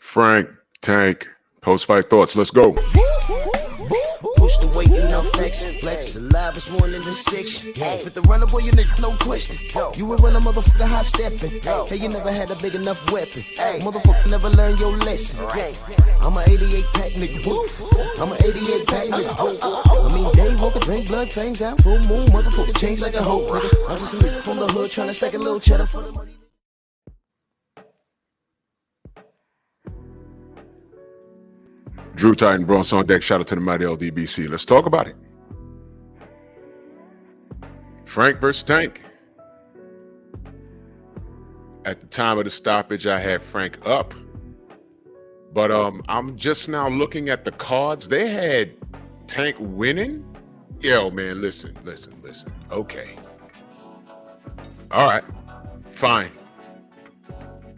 Frank, Tank, post-fight thoughts. Let's go. Push the weight and no flex. Flex alive is one in the six. Fit the runner, boy, you nigga, no question. You ain't run a motherfucker high stepping. Hey, you never had a big enough weapon. Motherfucker never learned your lesson. I'm an 88 pack nigga. I'm an 88 pack nigga. I mean, day walker, drink blood, fangs out, full moon. Motherfucker change like a hoe, nigga. I'm just a nigga from the hood trying to stack a little cheddar for the money. Drew Titan, Bronx on deck. Shout out to the mighty LDBC. Let's talk about it. Frank versus Tank. At the time of the stoppage, I had Frank up. But I'm just now looking at the cards. They had Tank winning. Yo, man, listen. Okay. All right. Fine.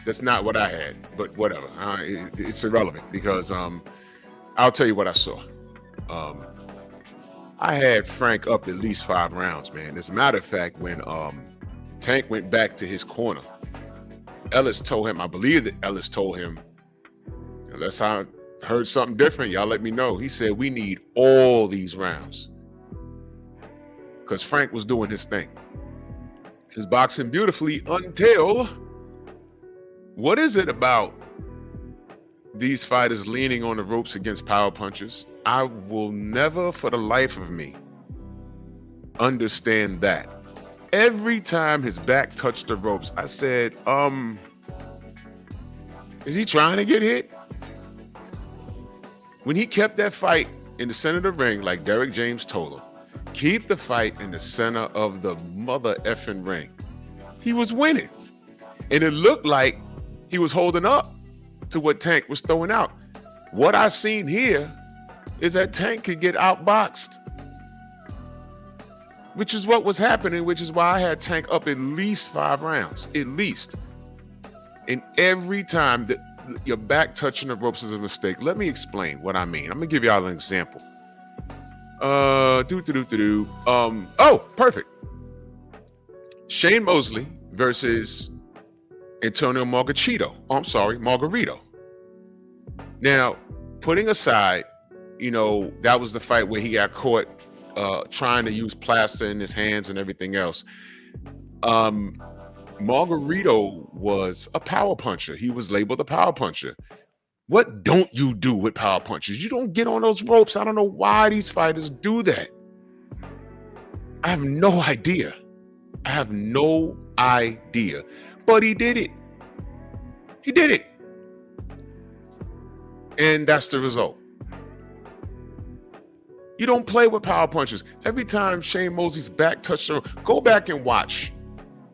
That's not what I had, but whatever. It's irrelevant because I'll tell you what I saw. I had Frank up at least 5 rounds, man. As a matter of fact, when Tank went back to his corner, Ellis told him, I believe that Ellis told him, unless I heard something different, y'all let me know. He said, we need all these rounds. Because Frank was doing his thing. He was boxing beautifully until, what is it about these fighters leaning on the ropes against power punches? I will never for the life of me understand that. Every time his back touched the ropes, I said, is he trying to get hit? When he kept that fight in the center of the ring, like Derek James told him, keep the fight in the center of the mother effing ring, he was winning. And it looked like he was holding up to what Tank was throwing out. What I seen here is that Tank could get outboxed, which is what was happening, which is why I had Tank up at least 5 rounds, at least. And every time that your back touching the ropes is a mistake. Let me explain what I mean. I'm gonna give y'all an example. Oh, perfect. Shane Mosley versus Antonio Margarito. Now, putting aside, that was the fight where he got caught trying to use plaster in his hands and everything else. Margarito was a power puncher. He was labeled a power puncher. What don't you do with power punches? You don't get on those ropes. I don't know why these fighters do that. I have no idea. But he did it. And that's the result. You don't play with power punches. Every time Shane Mosley's back touched the, go back and watch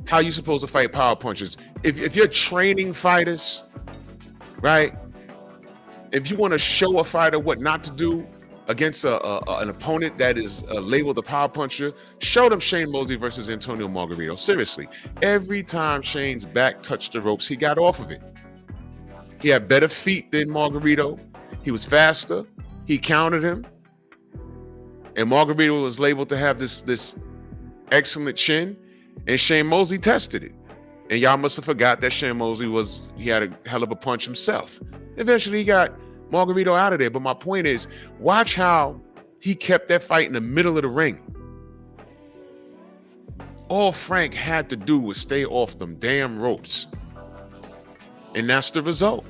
how you're supposed to fight power punches. If you're training fighters, right? If you want to show a fighter what not to do against an opponent that is labeled a power puncher, show them Shane Mosley versus Antonio Margarito. Seriously, every time Shane's back touched the ropes, he got off of it. He had better feet than Margarito. He was faster. He countered him. And Margarito was labeled to have this excellent chin, and Shane Mosley tested it. And y'all must have forgot that Shane Mosley he had a hell of a punch himself. Eventually, he got Margarito out of there. But my point is, watch how he kept that fight in the middle of the ring. All Frank had to do was stay off them damn ropes. And that's the result.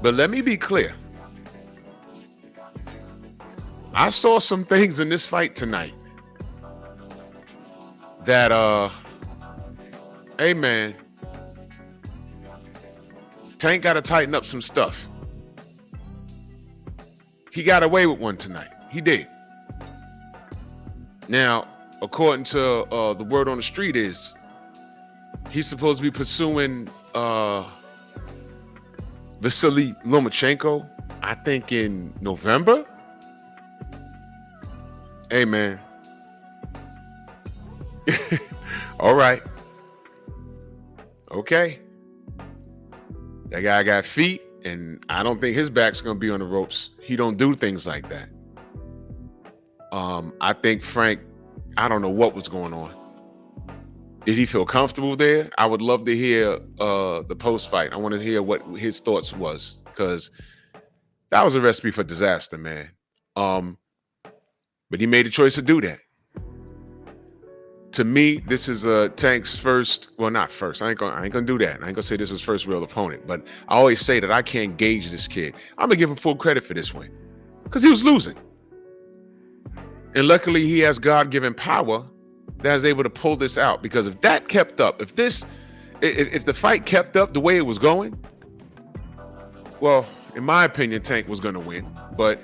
But let me be clear. I saw some things in this fight tonight that, hey man, Tank got to tighten up some stuff. He got away with one tonight. He did. Now, according to the word on the street is he's supposed to be pursuing Vasily Lomachenko, I think in November. Hey, man. All right. Okay. That guy got feet, and I don't think his back's going to be on the ropes. He don't do things like that. I think Frank, I don't know what was going on. Did he feel comfortable there? I would love to hear the post fight. I want to hear what his thoughts was, because that was a recipe for disaster, man. But he made a choice to do that. To me, this is Tank's first. Well, not first. I ain't gonna do that. I ain't gonna say this is his first real opponent. But I always say that I can't gauge this kid. I'm gonna give him full credit for this win, because he was losing, and luckily he has God-given power that is able to pull this out. Because if that kept up, if the fight kept up the way it was going, well, in my opinion, Tank was gonna win. But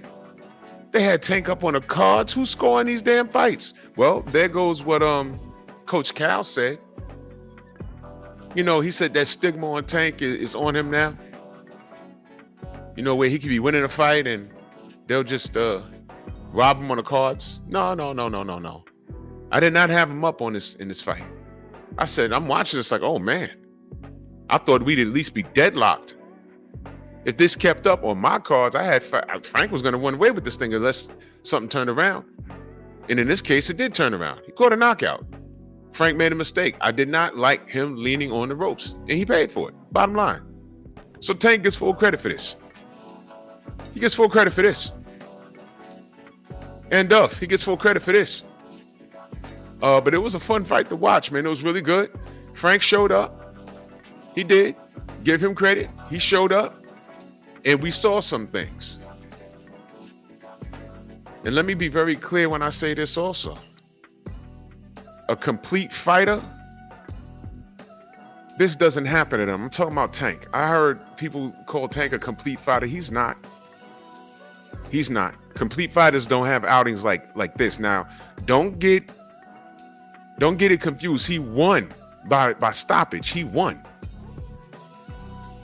they had Tank up on the cards. Who's scoring these damn fights? Well, there goes what Coach Cal said. You know, he said that stigma on Tank is on him now. You know, where he could be winning a fight and they'll just rob him on the cards. No. I did not have him up on this in this fight. I said, I'm watching this like, oh man, I thought we'd at least be deadlocked. If this kept up on my cards, I had Frank was going to run away with this thing unless something turned around. And in this case, it did turn around. He caught a knockout. Frank made a mistake. I did not like him leaning on the ropes, and he paid for it. Bottom line. So Tank gets full credit for this. He gets full credit for this. And Duff, he gets full credit for this. But it was a fun fight to watch, man. It was really good. Frank showed up. He did. Give him credit. He showed up. And we saw some things. And let me be very clear when I say this also. A complete fighter, this doesn't happen to them. I'm talking about Tank. I heard people call Tank a complete fighter. He's not. He's not. Complete fighters don't have outings like this. Now, don't get it confused. He won by stoppage. He won.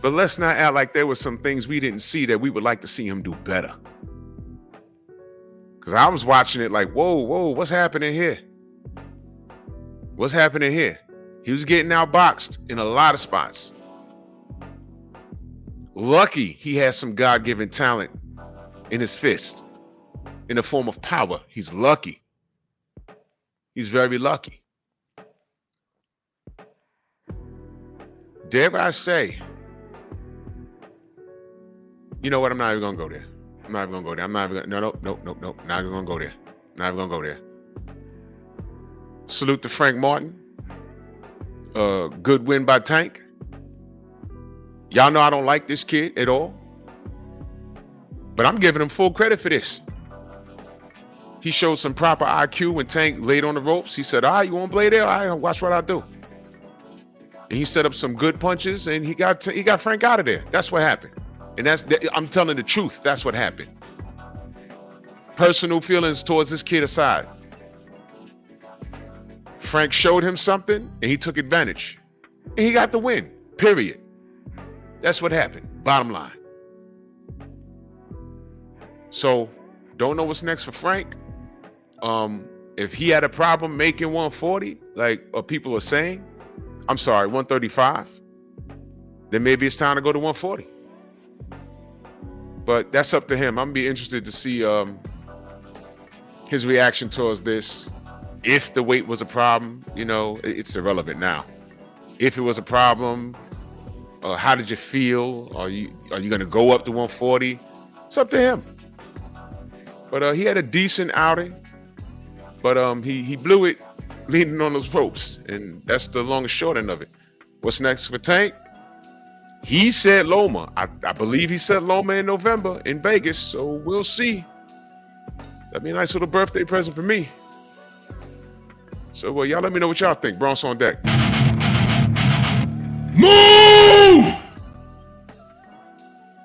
But let's not act like there was some things we didn't see that we would like to see him do better. Because I was watching it like, whoa, what's happening here? What's happening here? He was getting outboxed in a lot of spots. Lucky he has some God-given talent in his fist, in the form of power. He's lucky. He's very lucky. Dare I say, you know what? I'm not even gonna go there. I'm not even gonna go there. I'm not even gonna, no. Not even gonna go there. Not even gonna go there. Salute to Frank Martin. Good win by Tank. Y'all know I don't like this kid at all, but I'm giving him full credit for this. He showed some proper IQ when Tank laid on the ropes. He said, all right, you want to play there? All right, watch what I do. And he set up some good punches, and he got Frank out of there. That's what happened. And I'm telling the truth. That's what happened. Personal feelings towards this kid aside. Frank showed him something, and he took advantage. And he got the win, period. That's what happened, bottom line. So, don't know what's next for Frank. If he had a problem making 140, like people are saying, 135, then maybe it's time to go to 140. But that's up to him. I'm gonna be interested to see his reaction towards this. If the weight was a problem, it's irrelevant now. If it was a problem, how did you feel? Are you gonna go up to 140? It's up to him. But he had a decent outing. But he blew it leaning on those ropes, and that's the long and short end of it. What's next for Tank? He said Loma. I believe he said Loma in November in Vegas, so we'll see. That'd be a nice little birthday present for me. So, y'all let me know what y'all think. Bronx on deck.